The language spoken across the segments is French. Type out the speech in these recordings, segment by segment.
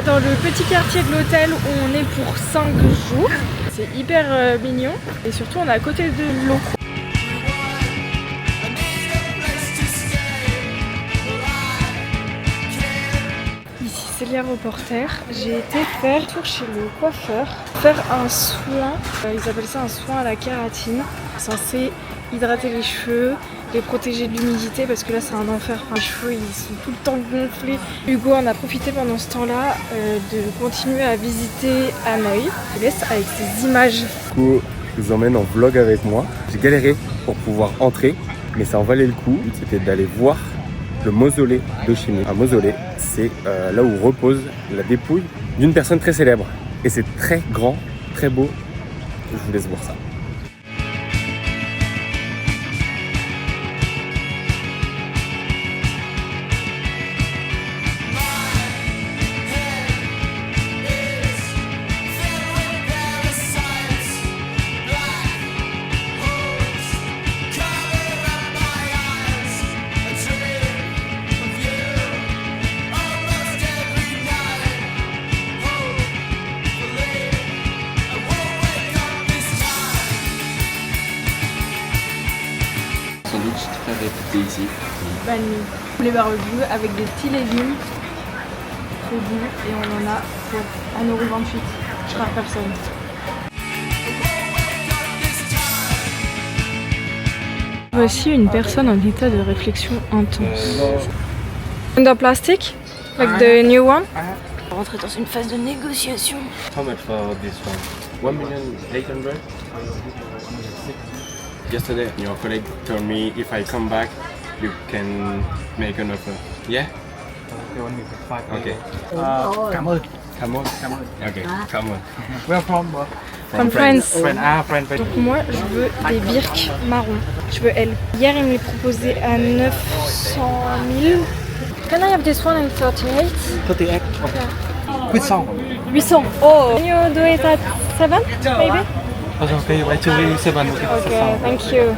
là dans le petit quartier de l'hôtel où on est pour 5 jours. C'est hyper mignon et surtout on est à côté de l'eau. Ici c'est l'aéroporter. J'ai été faire tour chez le coiffeur, faire un soin. Ils appellent ça un soin à la kératine. Censé hydrater les cheveux, les protéger de l'humidité parce que là c'est un enfer. Enfin, les cheveux ils sont tout le temps gonflés. Hugo en a profité pendant ce temps-là de continuer à visiter Hanoï. Je vous laisse avec ces images. Du coup, je vous emmène en vlog avec moi. J'ai galéré pour pouvoir entrer, mais ça en valait le coup. C'était d'aller voir le mausolée d'Ho Chi Minh. Un mausolée, c'est là où repose la dépouille d'une personne très célèbre. Et c'est très grand, très beau. Je vous laisse voir ça. Sandwich très réputé ici. Banh mi, poulet barbecue avec des petits légumes. Trop bon et on en a pour 1,28 € par personne. Voici une personne en état de réflexion intense. Under plastic, like the new one. On rentre dans une phase de négociation. How much for this one? 1,800,000. Yesterday, your colleague told me if I come back, you can make an offer. Yeah? Okay. Cảm ơn. Come on. Okay, come on. Where from? From France. Friend. Donc moi je veux des birks marrons. Je veux elle. Hier il me les proposait à 900 000. Can I have this one in 38? 38. Quyết xong. 800. Oh. Can you do it at 7 maybe? Okay, wait till we 7. Okay, thank you.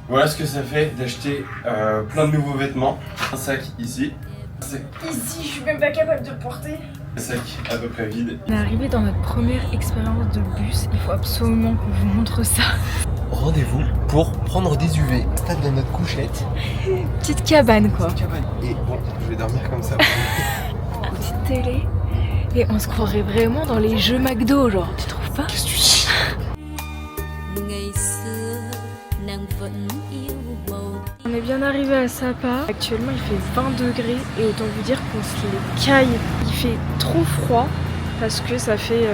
Voilà ce que ça fait d'acheter plein de nouveaux vêtements. Un sac ici. Ici, je suis même pas capable de le porter. Un sac à peu près vide. On est arrivé dans notre première expérience de bus. Il faut absolument qu'on vous montre ça. Rendez-vous pour prendre des UV. Stade de notre couchette. Petite cabane quoi. Et bon, je vais dormir comme ça. Petite télé. Et on se croirait vraiment dans les jeux McDo, genre. Tu trouves pas? Qu'est-ce que tu dis? On est bien arrivé à Sapa. Actuellement il fait 20 degrés et autant vous dire qu'on se les caille. Il fait trop froid parce que ça fait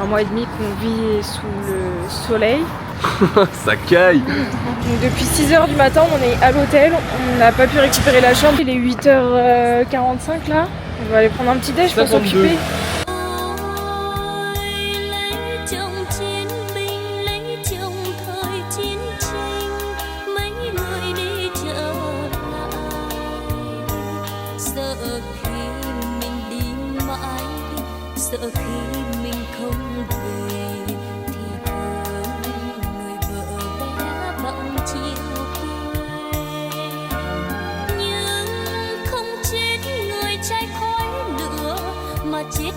1 mois et demi qu'on vit sous le soleil. Ça caille. Donc depuis 6h du matin on est à l'hôtel, on n'a pas pu récupérer la chambre. Il est 8h45 là. On va aller prendre un petit déj pour s'occuper. Sợ khi mình không về thì thương người vợ bé bỗng chiều quê, nhưng không chết người trai khói lửa mà chết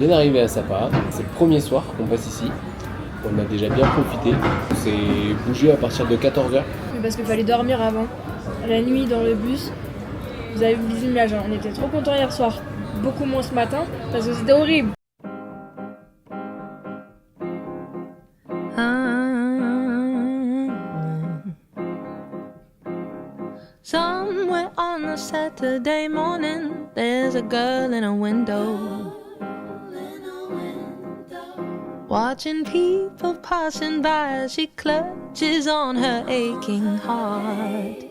bien arrivé à Sapa. C'est le premier soir qu'on passe ici. On a déjà bien profité. On s'est bougé à partir de 14h. Mais parce qu'il fallait dormir avant. La nuit dans le bus, vous avez vu les images, hein. On était trop contents hier soir. Beaucoup moins ce matin parce que c'était horrible. Somewhere on a Saturday morning, there's a girl in a window, watching people passing by as she clutches on her aching heart.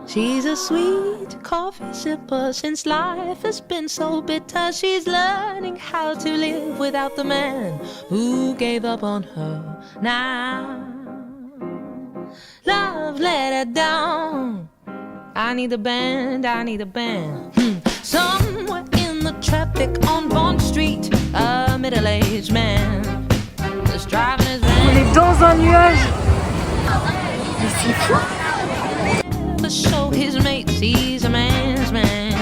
She's a sweet coffee sipper since life has been so bitter. She's learning how to live without the man who gave up on her. Now love let her down. I need a band, I need a band. Somewhere in the traffic on Bond Street, a middle-aged man just driving his van. On est dans un nuage. Mais c'est fou. To show his mates he's a man's man.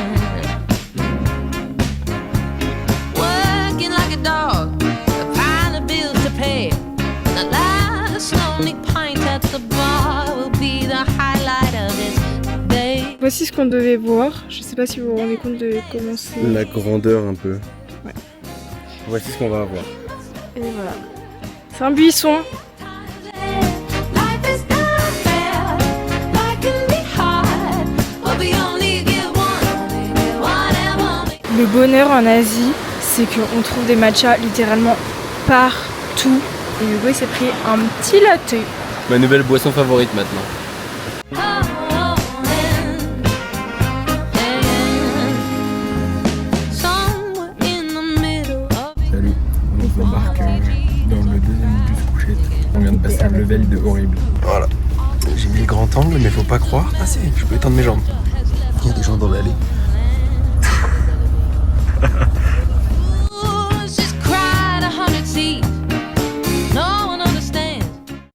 Working like a dog, a pile of bills to pay. The last lonely pint at the bar will be the highlight of his day. Voici ce qu'on devait voir. Je sais pas si vous vous rendez compte de comment c'est. La grandeur un peu. Ouais. Voici ce qu'on va avoir. Et voilà. C'est un buisson. Life is not fair, life can be hard, but we only get one. Le bonheur en Asie, c'est qu'on trouve des matchas littéralement partout. Et Hugo il s'est pris un petit latte. Ma nouvelle boisson favorite maintenant. Salut, on s'embarque dans le deuxième bus couchette. On vient de passer un level de horrible. Voilà. J'ai mis le grand angle, mais faut pas croire. Ah si, je peux étendre mes jambes. Il y a des gens dans l'allée.